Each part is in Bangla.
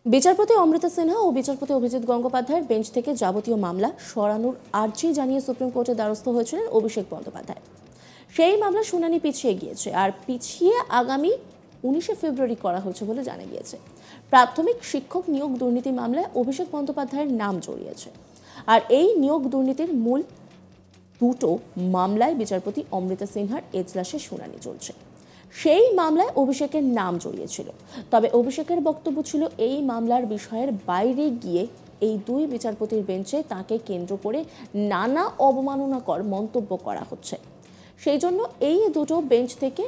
বিচারপতি অমৃতা সিনহা ও বিচারপতি অভিজিৎ গঙ্গোপাধ্যায়ের বেঞ্চ থেকে যাবতীয় মামলা সরানোর আর্জি জানিয়ে সুপ্রিম কোর্টে দ্বারস্থ হয়েছিলেন অভিষেক বন্দ্যোপাধ্যায়। সেই মামলার শুনানি পিছিয়ে গিয়েছে, আর পিছিয়ে আগামী 19শে ফেব্রুয়ারি করা হয়েছে বলে জানা গিয়েছে। প্রাথমিক শিক্ষক নিয়োগ দুর্নীতি মামলায় অভিষেক বন্দ্যোপাধ্যায়ের নাম জড়িয়েছে, আর এই নিয়োগ দুর্নীতির মূল দুটো মামলায় বিচারপতি অমৃতা সিনহার এজলাসে শুনানি চলছে। সেই মামলায় অভিষেকের নাম জড়িয়েছিল, তবে অভিষেকের বক্তব্য ছিল এই মামলার বিষয়ের বাইরে গিয়ে এই দুই বিচারপতির বেঞ্চে তাকে কেন্দ্র করে নানা অবমাননাকর মন্তব্য করা হচ্ছে। সেই জন্য এই দুটো বেঞ্চ থেকে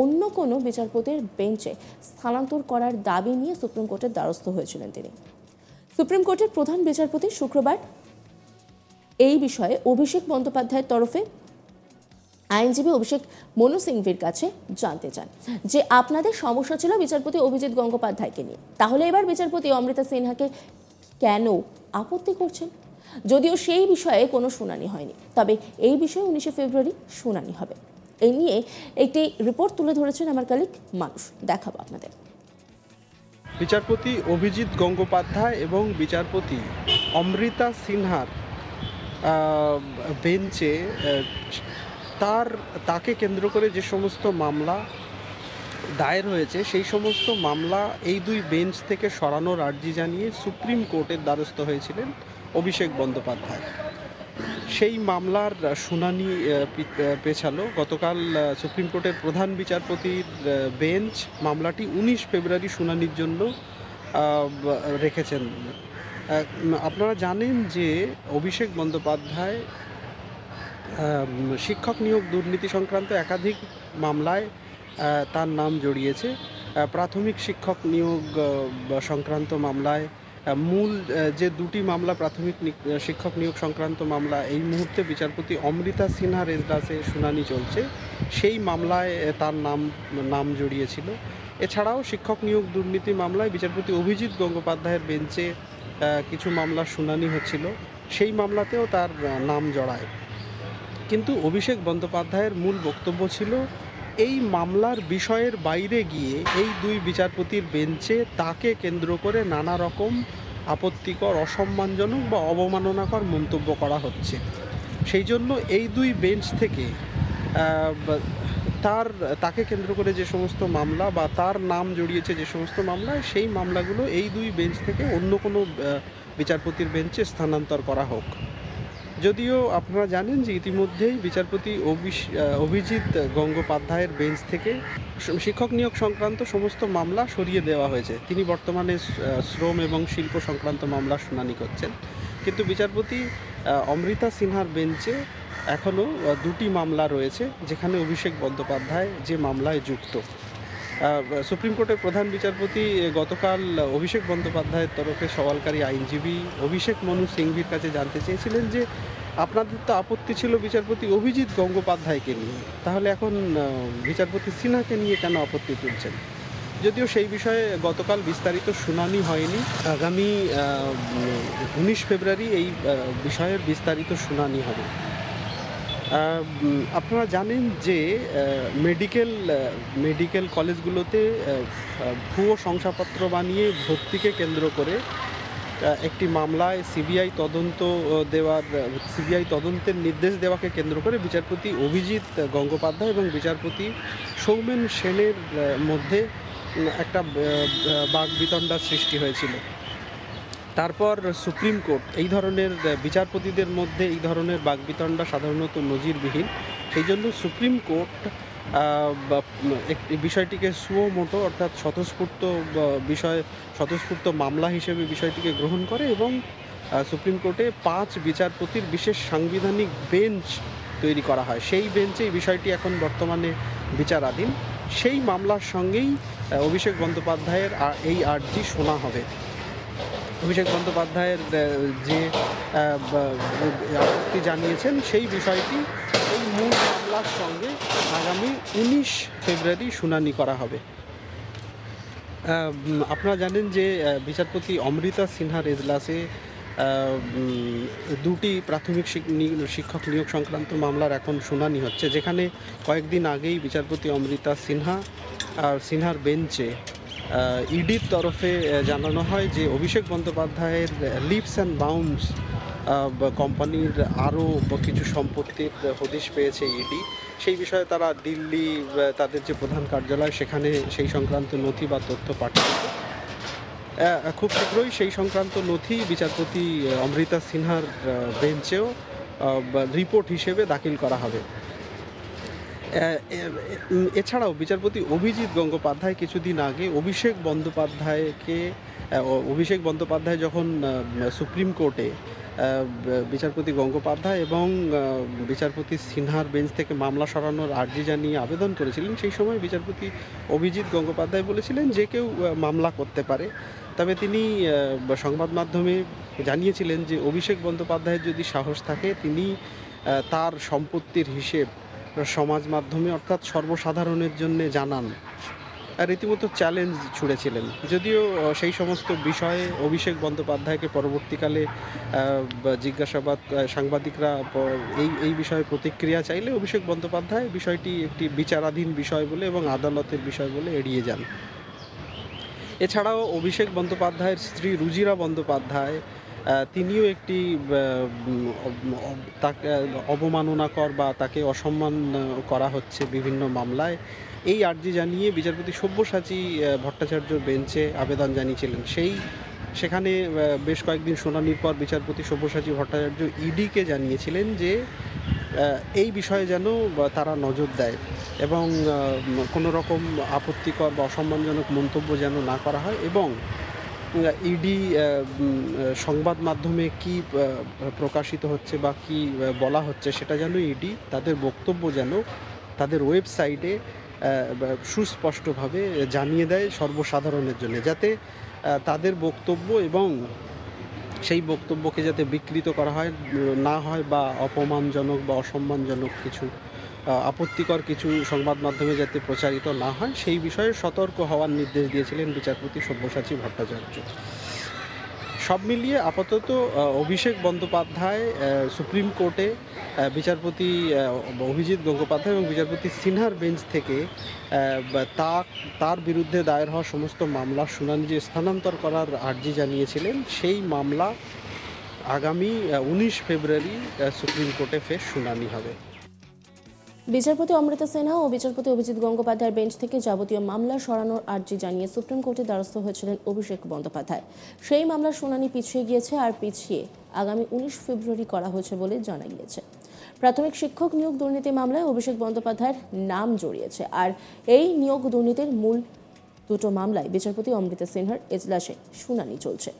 অন্য কোনো বিচারপতির বেঞ্চে স্থানান্তর করার দাবি নিয়ে সুপ্রিম কোর্টের দ্বারস্থ হয়েছিলেন তিনি। সুপ্রিম কোর্টের প্রধান বিচারপতি শুক্রবার এই বিষয়ে অভিষেক বন্দ্যোপাধ্যায়ের তরফে আইনজীবী অভিষেক মনু সিংভির কাছে জানতে চান যে আপনাদের সমস্যা ছিল বিচারপতি অভিজিৎ গঙ্গোপাধ্যায়কে নিয়ে, তাহলে এবার বিচারপতি অমৃতা সিনহাকে কেন আপত্তি করছেন? যদিও সেই বিষয়ে কোনো শুনানি হয়নি, তবে এই বিষয়ে 19শে ফেব্রুয়ারি শুনানি হবে। এই নিয়ে একটি রিপোর্ট তুলে ধরেছেন আমার কালিক মানুষ, দেখাবো আপনাদের। বিচারপতি অভিজিৎ গঙ্গোপাধ্যায় এবং বিচারপতি অমৃতা সিনহার বেঞ্চে তাকে কেন্দ্র করে যে সমস্ত মামলা দায়ের হয়েছে সেই সমস্ত মামলা এই দুই বেঞ্চ থেকে সরানোর আর্জি জানিয়ে সুপ্রিম কোর্টের দ্বারস্থ হয়েছিলেন অভিষেক বন্দ্যোপাধ্যায়। সেই মামলার শুনানি পেছালো গতকাল সুপ্রিম কোর্টের প্রধান বিচারপতির বেঞ্চ মামলাটি 19 ফেব্রুয়ারি শুনানির জন্য রেখেছেন। আপনারা জানেন যে অভিষেক বন্দ্যোপাধ্যায় শিক্ষক নিয়োগ দুর্নীতি সংক্রান্ত একাধিক মামলায় তার নাম জড়িয়েছে। প্রাথমিক শিক্ষক নিয়োগ সংক্রান্ত মামলায় মূল যে দুটি মামলা প্রাথমিক শিক্ষক নিয়োগ সংক্রান্ত মামলা এই মুহূর্তে বিচারপতি অমৃতা সিনহার এজলাসে শুনানি চলছে, সেই মামলায় তার নাম জড়িয়েছিল। এছাড়াও শিক্ষক নিয়োগ দুর্নীতি মামলায় বিচারপতি অভিজিৎ গঙ্গোপাধ্যায়ের বেঞ্চে কিছু মামলার শুনানি হচ্ছিল, সেই মামলাতেও তার নাম জড়ায়। কিন্তু অভিষেক বন্দ্যোপাধ্যায়ের মূল বক্তব্য ছিল এই মামলার বিষয়ের বাইরে গিয়ে এই দুই বিচারপতির বেঞ্চে তাকে কেন্দ্র করে নানা রকম আপত্তিকর, অসম্মানজনক বা অবমাননাকর মন্তব্য করা হচ্ছে। সেই জন্য এই দুই বেঞ্চ থেকে তাকে কেন্দ্র করে যে সমস্ত মামলা বা তার নাম জড়িয়েছে যে সমস্ত মামলায়, সেই মামলাগুলো এই দুই বেঞ্চ থেকে অন্য কোনো বিচারপতির বেঞ্চে স্থানান্তর করা হোক। যদিও আপনারা জানেন যে ইতিমধ্যেই বিচারপতি অভিজিৎ গঙ্গোপাধ্যায়ের বেঞ্চ থেকে শিক্ষক নিয়োগ সংক্রান্ত সমস্ত মামলা সরিয়ে দেওয়া হয়েছে। তিনি বর্তমানে শ্রম এবং শিল্প সংক্রান্ত মামলা শুনানি করছেন, কিন্তু বিচারপতি অমৃতা সিনহার বেঞ্চে এখনও দুটি মামলা রয়েছে যেখানে অভিষেক বন্দ্যোপাধ্যায় যে মামলায় যুক্ত। সুপ্রিম কোর্টের প্রধান বিচারপতি গতকাল অভিষেক বন্দ্যোপাধ্যায়ের তরফে সওয়ালকারী আইনজীবী অভিষেক মনু সিংভির কাছে জানতে চেয়েছিলেন যে আপনাদের তো আপত্তি ছিল বিচারপতি অভিজিৎ গঙ্গোপাধ্যায়কে নিয়ে, তাহলে এখন বিচারপতি সিনহাকে নিয়ে কেন আপত্তি তুলছেন? যদিও সেই বিষয়ে গতকাল বিস্তারিত শুনানি হয়নি, আগামী 19 ফেব্রুয়ারি এই বিষয়ের বিস্তারিত শুনানি হবে। আপনারা জানেন যে মেডিকেল কলেজগুলোতে ভুয়ো শংসাপত্র বানিয়ে ভর্তিকে কেন্দ্র করে একটি মামলায় সিবিআই তদন্তের নির্দেশ দেওয়াকে কেন্দ্র করে বিচারপতি অভিজিৎ গঙ্গোপাধ্যায় এবং বিচারপতি সৌমেন সেনের মধ্যে একটা বাকবিতণ্ডার সৃষ্টি হয়েছিল। তারপর সুপ্রিম কোর্ট এই ধরনের বিচারপতিদের মধ্যে এই ধরনের বাকবিতণ্ডা সাধারণত নজিরবিহীন, সেই জন্য সুপ্রিম কোর্ট বিষয়টিকে সুও মোটো অর্থাৎ স্বতঃস্ফূর্ত মামলা হিসেবে বিষয়টিকে গ্রহণ করে এবং সুপ্রিম কোর্টে 5 বিচারপতির বিশেষ সাংবিধানিক বেঞ্চ তৈরি করা হয়। সেই বেঞ্চে এই বিষয়টি এখন বর্তমানে বিচারাধীন। সেই মামলার সঙ্গেই অভিষেক বন্দ্যোপাধ্যায়ের এই আর্জি শোনা হবে। অভিষেক বন্দ্যোপাধ্যায়ের যে আপত্তি জানিয়েছেন সেই বিষয়টি এই মূল মামলার সঙ্গে আগামী 19 ফেব্রুয়ারি শুনানি করা হবে। আপনারা জানেন যে বিচারপতি অমৃতা সিনহার এজলাসে দুটি প্রাথমিক শিক্ষক নিয়োগ সংক্রান্ত মামলার এখন শুনানি হচ্ছে, যেখানে কয়েকদিন আগেই বিচারপতি অমৃতা সিনহার বেঞ্চে ইডির তরফে জানানো হয় যে অভিষেক বন্দ্যোপাধ্যায়ের লিপস অ্যান্ড বাউন্স কোম্পানির আরও কিছু সম্পত্তির হদিশ পেয়েছে ইডি। সেই বিষয়ে তারা দিল্লি তাদের যে প্রধান কার্যালয় সেখানে সেই সংক্রান্ত নথি বা তথ্য পাঠিয়েছে। খুব শীঘ্রই সেই সংক্রান্ত নথি বিচারপতি অমৃতা সিনহার বেঞ্চেও রিপোর্ট হিসেবে দাখিল করা হবে। এছাড়াও বিচারপতি অভিজিৎ গঙ্গোপাধ্যায় কিছুদিন আগে অভিষেক বন্দ্যোপাধ্যায় যখন সুপ্রিম কোর্টে বিচারপতি গঙ্গোপাধ্যায় এবং বিচারপতি সিনহার বেঞ্চ থেকে মামলা সরানোর আর্জি জানিয়ে আবেদন করেছিলেন, সেই সময় বিচারপতি অভিজিৎ গঙ্গোপাধ্যায় বলেছিলেন যে কেউ মামলা করতে পারে। তবে তিনি সংবাদ মাধ্যমে জানিয়েছিলেন যে অভিষেক বন্দ্যোপাধ্যায়ের যদি সাহস থাকে তিনি তার সম্পত্তির হিসেব সমাজ মাধ্যমে অর্থাৎ সর্বসাধারণের জন্য জানান। রীতিমতো চ্যালেঞ্জ ছুড়েছিলেন। যদিও সেই সমস্ত বিষয়ে অভিষেক বন্দ্যোপাধ্যায়কে পরবর্তীকালে জিজ্ঞাসাবাদ সাংবাদিকরা এই বিষয়ে প্রতিক্রিয়া চাইলে অভিষেক বন্দ্যোপাধ্যায় বিষয়টি একটি বিচারাধীন বিষয় বলে এবং আদালতের বিষয় বলে এড়িয়ে যান। এছাড়াও অভিষেক বন্দ্যোপাধ্যায়ের স্ত্রী রুজিরা বন্দ্যোপাধ্যায় তিনিও একটি তাকে অবমাননাকর বা তাকে অসম্মান করা হচ্ছে বিভিন্ন মামলায়, এই আর্জি জানিয়ে বিচারপতি সব্যসাচী ভট্টাচার্যর বেঞ্চে আবেদন জানিয়েছিলেন। সেখানে বেশ কয়েকদিন শুনানির পর বিচারপতি সব্যসাচী ভট্টাচার্য ইডিকে জানিয়েছিলেন যে এই বিষয়ে যেন তারা নজর দেয় এবং কোনো রকম আপত্তিকর বা অসম্মানজনক মন্তব্য যেন না করা হয় এবং ইডি সংবাদ মাধ্যমে কি প্রকাশিত হচ্ছে বা কি বলা হচ্ছে সেটা যেন ইডি তাদের বক্তব্য যেন তাদের ওয়েবসাইটে সুস্পষ্টভাবে জানিয়ে দেয় সর্বসাধারণের জন্য, যাতে তাদের বক্তব্য এবং সেই বক্তব্যকে যাতে বিকৃত করা না হয় বা অপমানজনক বা অসম্মানজনক কিছু আপত্তিকর কিছু সংবাদ মাধ্যমে যাতে প্রচারিত না হয় সেই বিষয়ে সতর্ক হওয়ার নির্দেশ দিয়েছিলেন বিচারপতি সব্যসাচী ভট্টাচার্য। সব মিলিয়ে আপাতত অভিষেক বন্দ্যোপাধ্যায় সুপ্রিম কোর্টে বিচারপতি অভিজিৎ গঙ্গোপাধ্যায় এবং বিচারপতি সিনহার বেঞ্চ থেকে তার বিরুদ্ধে দায়ের হওয়া সমস্ত মামলার শুনানি যে স্থানান্তর করার আর্জি জানিয়েছিলেন, সেই মামলা আগামী 19 ফেব্রুয়ারি সুপ্রিম কোর্টে ফের শুনানি হবে। বিচারপতি অমৃতা সিনহা ও বিচারপতি অভিজিৎ গঙ্গোপাধ্যায়ের বেঞ্চ থেকে যাবতীয় মামলা সরানোর আর্জি জানিয়ে সুপ্রিম কোর্টে দ্বারস্থ হয়েছিলেন অভিষেক বন্দ্যোপাধ্যায়। সেই মামলার শুনানি পিছিয়ে গিয়েছে আর পিছিয়ে আগামী 19 ফেব্রুয়ারি করা হয়েছে বলে জানা গিয়েছে। প্রাথমিক শিক্ষক নিয়োগ দুর্নীতি মামলায় অভিষেক বন্দ্যোপাধ্যায়ের নাম জড়িয়েছে আর এই নিয়োগ দুর্নীতির মূল দুটো মামলায় বিচারপতি অমৃতা সিনহার এজলাসে শুনানি চলছে।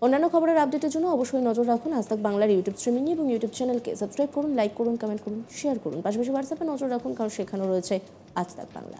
অন্যান্য খবরের আপডেটের জন্য অবশ্যই নজর রাখুন আজ তাক বাংলার ইউটিউব স্ট্রিমিং এবং ইউটিউব চ্যানেলকে সাবস্ক্রাইব করুন, লাইক করুন, কমেন্ট করুন, শেয়ার করুন। পাশাপাশি হোয়াটসঅ্যাপে নজর রাখুন কারণ সেখানেও রয়েছে আজ তাক বাংলা।